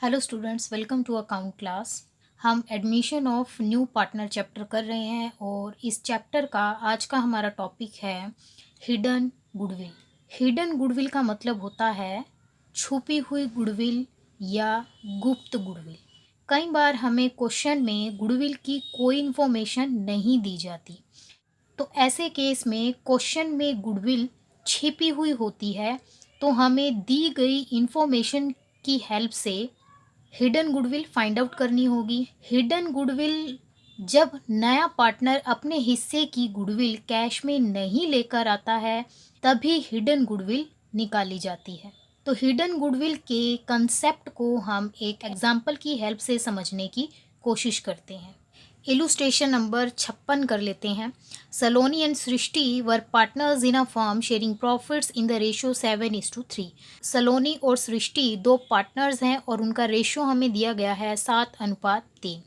Hello students, welcome to account class. हम admission of new partner chapter कर रहे हैं और इस चैप्टर का आज का हमारा टॉपिक है हिडन गुडविल। हिडन गुडविल का मतलब होता है छुपी हुई गुडविल या गुप्त गुडविल। कई बार हमें क्वेश्चन में गुडविल की कोई इन्फॉर्मेशन नहीं दी जाती, तो ऐसे केस में क्वेश्चन में गुडविल छिपी हुई होती है, तो हमें दी गई इन्फॉर्मेशन की हेल्प से हिडन गुडविल फाइंड आउट करनी होगी। हिडन गुडविल जब नया पार्टनर अपने हिस्से की गुडविल कैश में नहीं लेकर आता है, तभी हिडन गुडविल निकाली जाती है। तो हिडन गुडविल के कंसेप्ट को हम एक एग्जाम्पल की हेल्प से समझने की कोशिश करते हैं। इलुस्ट्रेशन नंबर 56 कर लेते हैं। Saloni and Srishti were partners in a firm sharing profits in the ratio 7:3। Saloni और सृष्टि दो पार्टनर्स हैं और उनका रेशियो हमें दिया गया है 7:3।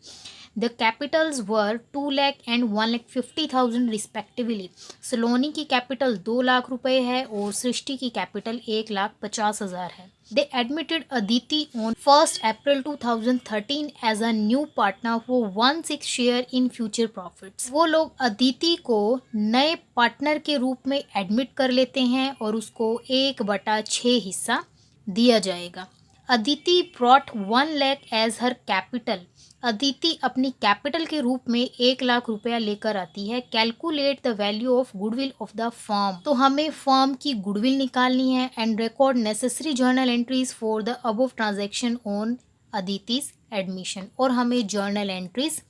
The capitals were 2 lakh and 1,50,000 respectively. Saloni की कैपिटल 2 लाख रुपए है और सृष्टि की कैपिटल 1,50,000 है। They admitted Aditi on 1st April 2013 as a new partner who won 6 share in future profits। वो लोग अदिति को नए पार्टनर के रूप में एडमिट कर लेते हैं और उसको 1/6 हिस्सा दिया जाएगा। अदिति ब्रॉट 1 लाख एज हर कैपिटल। अदिति अपनी कैपिटल के रूप में 1 लाख रुपया लेकर आती है। Calculate the value of goodwill of the firm. तो हमें फर्म की गुडविल निकालनी है and record necessary journal entries for the above transaction on अदिति's एडमिशन। और हमें जर्नल एंट्रीज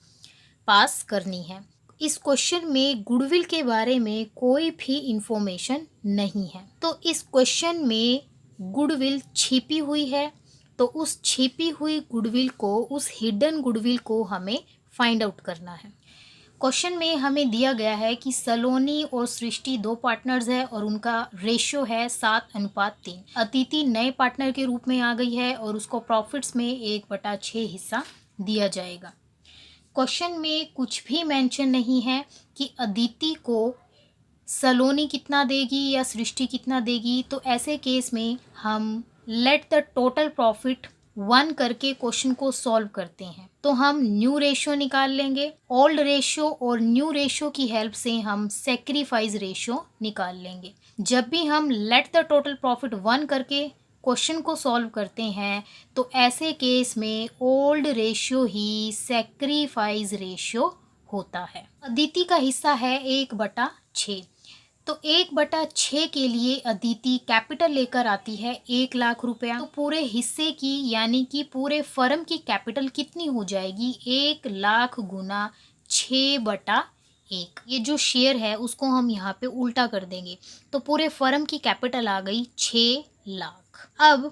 पास करनी है। इस क्वेश्चन में गुडविल के बारे में कोई भी इंफॉर्मेशन नहीं है, तो इस क्वेश्चन में गुडविल छिपी हुई है। तो उस छिपी हुई गुडविल को, उस हिडन गुडविल को हमें फाइंड आउट करना है। क्वेश्चन में हमें दिया गया है कि सलोनी और सृष्टि दो पार्टनर्स है और उनका रेशियो है 7:3। अदिति नए पार्टनर के रूप में आ गई है और उसको प्रॉफिट्स में 1/6 हिस्सा दिया जाएगा। क्वेश्चन में कुछ भी मेंशन नहीं है कि अदिति को सलोनी कितना देगी या सृष्टि कितना देगी। तो ऐसे केस में हम लेट द टोटल प्रॉफिट 1 करके क्वेश्चन को सॉल्व करते हैं। तो हम न्यू रेशियो निकाल लेंगे। ओल्ड रेशियो और न्यू रेशियो की हेल्प से हम सेक्रीफाइस रेशियो निकाल लेंगे। जब भी हम लेट द टोटल प्रॉफिट 1 करके क्वेश्चन को सॉल्व करते हैं, तो ऐसे केस में ओल्ड रेशियो ही सेक्रीफाइस रेशियो होता है। अदिति का हिस्सा है 1/6। तो 1/6 के लिए अदिति कैपिटल लेकर आती है 1 लाख रुपया। तो पूरे हिस्से की यानी कि पूरे फर्म की कैपिटल कितनी हो जाएगी? 1 लाख गुना 6/1। ये जो शेयर है उसको हम यहाँ पे उल्टा कर देंगे, तो पूरे फर्म की कैपिटल आ गई 6 लाख। अब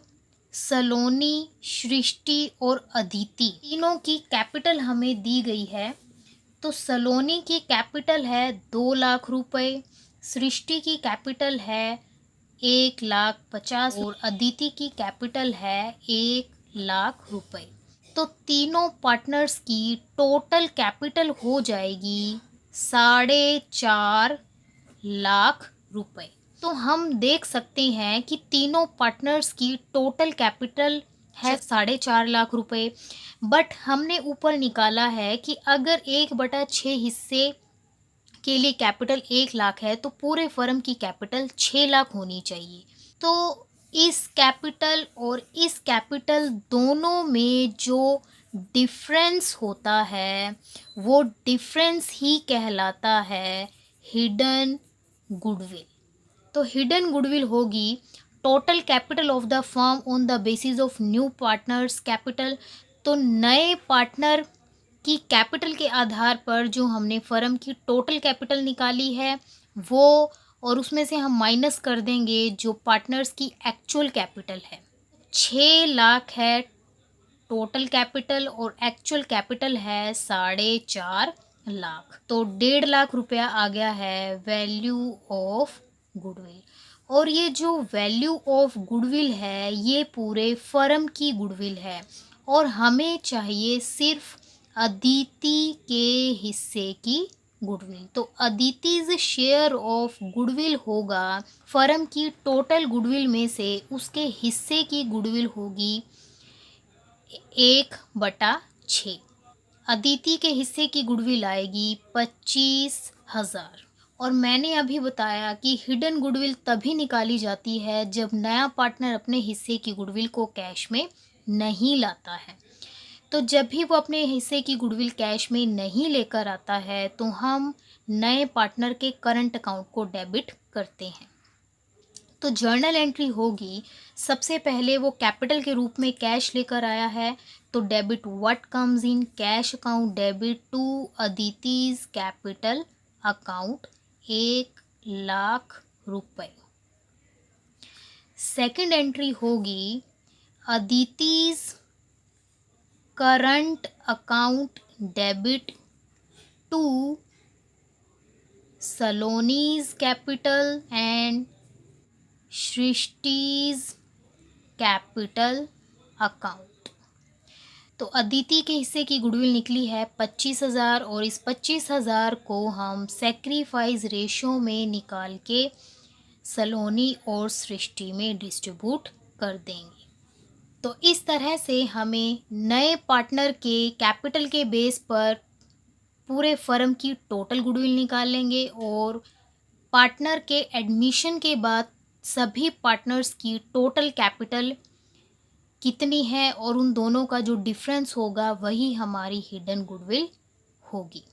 सलोनी, सृष्टि और अदिति तीनों की कैपिटल हमें दी गई है। तो सलोनी की कैपिटल है 2 लाख रुपए, सृष्टि की कैपिटल है 1,50,000 और अदिति की कैपिटल है 1 लाख रुपए। तो तीनों पार्टनर्स की टोटल कैपिटल हो जाएगी 4.5 लाख रुपए। तो हम देख सकते हैं कि तीनों पार्टनर्स की टोटल कैपिटल है 4.5 लाख रुपए। बट हमने ऊपर निकाला है कि अगर 1/6 हिस्से के लिए कैपिटल 1 लाख है, तो पूरे फर्म की कैपिटल 6 लाख होनी चाहिए। तो इस कैपिटल और इस कैपिटल दोनों में जो डिफरेंस होता है, वो डिफरेंस ही कहलाता है हिडन गुडविल। तो हिडन गुडविल होगी total capital of the firm on the basis of new partners capital. तो नए पार्टनर की कैपिटल के आधार पर जो हमने फर्म की टोटल कैपिटल निकाली है वो, और उसमें से हम माइनस कर देंगे जो पार्टनर्स की एक्चुअल कैपिटल है। 6 लाख है टोटल कैपिटल और एक्चुअल कैपिटल है 4.5 लाख। तो 1.5 लाख रुपया आ गया है वैल्यू ऑफ गुडविल। और ये जो वैल्यू ऑफ गुडविल है ये पूरे फर्म की गुडविल है और हमें चाहिए सिर्फ अदिति के हिस्से की गुडविल। तो अदितिज शेयर ऑफ गुडविल होगा फर्म की टोटल गुडविल में से उसके हिस्से की गुडविल होगी 1/6। अदिति के हिस्से की गुडविल आएगी 25,000। और मैंने अभी बताया कि हिडन गुडविल तभी निकाली जाती है जब नया पार्टनर अपने हिस्से की गुडविल को कैश में नहीं लाता है। तो जब भी वो अपने हिस्से की गुडविल कैश में नहीं लेकर आता है तो हम नए पार्टनर के करंट अकाउंट को डेबिट करते हैं। तो जर्नल एंट्री होगी, सबसे पहले वो कैपिटल के रूप में कैश लेकर आया है तो debit what comes in cash account, debit to Aditi's capital account 1,00,000 रुपए। सेकंड एंट्री होगी Aditi's current account debit to Saloni's capital and Srishti's capital account. तो अदिति के हिस्से की गुडविल निकली है 25,000 और इस 25,000 को हम सेक्रीफाइस रेशियो में निकाल के सलोनी और सृष्टि में डिस्ट्रीब्यूट कर देंगे। तो इस तरह से हमें नए पार्टनर के कैपिटल के बेस पर पूरे फर्म की टोटल गुडविल निकाल लेंगे और पार्टनर के एडमिशन के बाद सभी पार्टनर्स की टोटल कैपिटल कितनी है और उन दोनों का जो डिफरेंस होगा वही हमारी हिडन गुडविल होगी।